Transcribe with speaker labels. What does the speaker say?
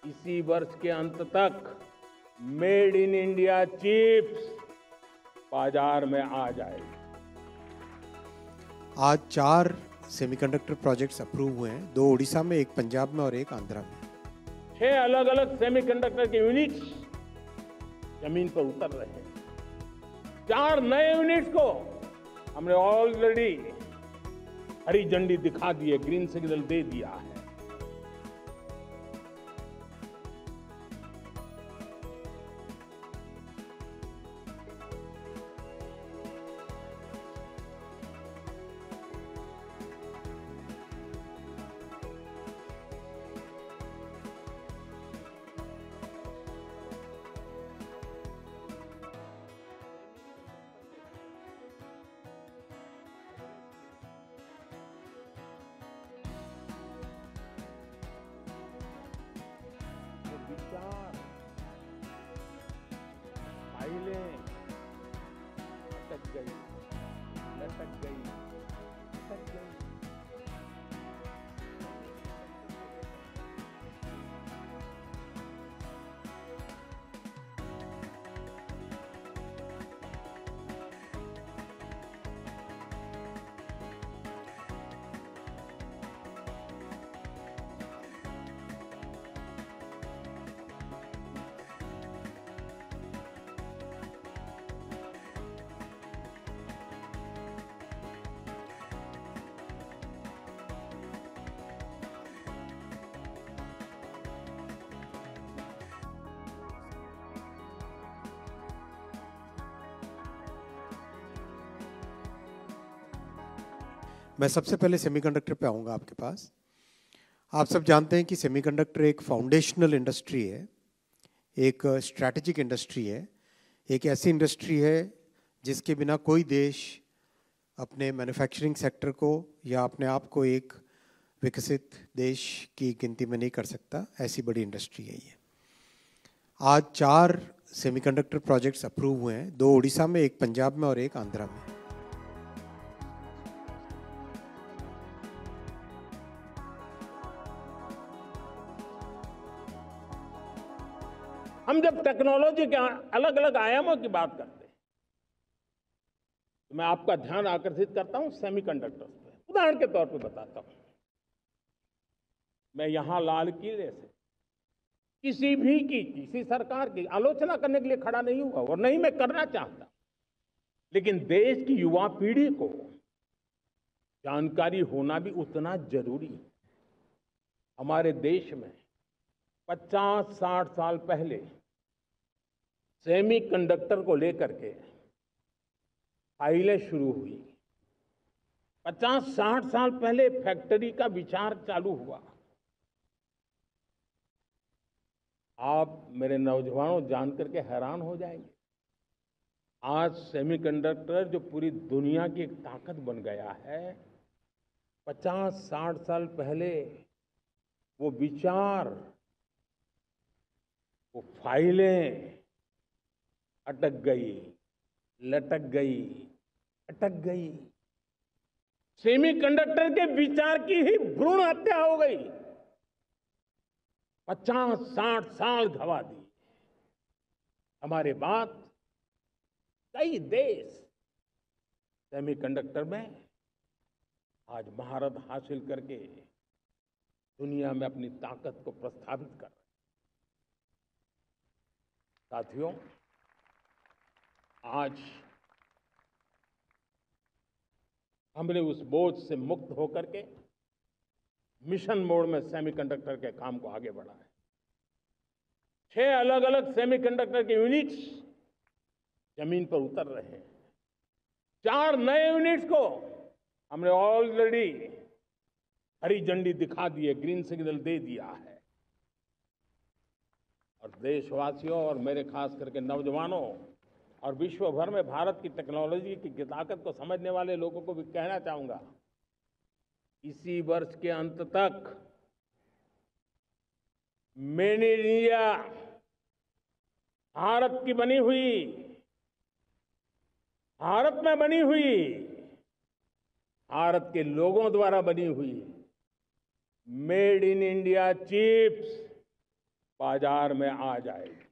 Speaker 1: इसी वर्ष के अंत तक मेड इन इंडिया चिप्स बाजार में आ जाएगी।
Speaker 2: आज 4 सेमीकंडक्टर प्रोजेक्ट्स अप्रूव हुए हैं, 2 उड़ीसा में, 1 पंजाब में और 1 आंध्रा में।
Speaker 1: 6 अलग अलग सेमीकंडक्टर के यूनिट्स जमीन पर उतर रहे हैं। 4 नए यूनिट्स को हमने ऑलरेडी हरी झंडी दिखा दी है, ग्रीन सिग्नल दे दिया है। विचार फाइलें अटक गई, लटक गई, अटक गई।
Speaker 2: मैं सबसे पहले सेमीकंडक्टर पे आऊँगा आपके पास। आप सब जानते हैं कि सेमीकंडक्टर एक फाउंडेशनल इंडस्ट्री है, एक स्ट्रैटेजिक इंडस्ट्री है, एक ऐसी इंडस्ट्री है जिसके बिना कोई देश अपने मैन्युफैक्चरिंग सेक्टर को या अपने आप को एक विकसित देश की गिनती में नहीं कर सकता। ऐसी बड़ी इंडस्ट्री है ये। आज 4 सेमीकंडक्टर प्रोजेक्ट्स अप्रूव हुए हैं, 2 उड़ीसा में, 1 पंजाब में और 1 आंध्रा में।
Speaker 1: हम जब टेक्नोलॉजी के अलग अलग आयामों की बात करते हैं तो मैं आपका ध्यान आकर्षित करता हूं सेमीकंडक्टर्स पे। उदाहरण के तौर पे बताता हूं, मैं यहां लाल किले से किसी सरकार की आलोचना करने के लिए खड़ा नहीं हुआ और नहीं मैं करना चाहता, लेकिन देश की युवा पीढ़ी को जानकारी होना भी उतना जरूरी है। हमारे देश में 50-60 साल पहले सेमीकंडक्टर को लेकर के फाइलें शुरू हुई। 50-60 साल पहले फैक्ट्री का विचार चालू हुआ। आप मेरे नौजवानों जानकर के हैरान हो जाएंगे, आज सेमीकंडक्टर जो पूरी दुनिया की एक ताकत बन गया है, 50-60 साल पहले वो विचार, वो फाइलें अटक गई, लटक गई, अटक गई। सेमीकंडक्टर के विचार की ही भ्रूण हत्या हो गई। 50-60 साल गवा दी। हमारे बाद कई देश सेमीकंडक्टर में आज महारत हासिल करके दुनिया में अपनी ताकत को प्रस्थापित कर रहे हैं। साथियों, आज हमने उस बोझ से मुक्त होकर के मिशन मोड में सेमीकंडक्टर के काम को आगे बढ़ाया है। 6 अलग अलग सेमीकंडक्टर के यूनिट्स जमीन पर उतर रहे हैं। 4 नए यूनिट्स को हमने ऑलरेडी हरी झंडी दिखा दी है, ग्रीन सिग्नल दे दिया है। और देशवासियों और मेरे खास करके नौजवानों और विश्व भर में भारत की टेक्नोलॉजी की ताकत को समझने वाले लोगों को भी कहना चाहूंगा, इसी वर्ष के अंत तक मेड इन इंडिया, भारत की बनी हुई, भारत में बनी हुई, भारत के लोगों द्वारा बनी हुई मेड इन इंडिया चिप्स बाजार में आ जाएगी।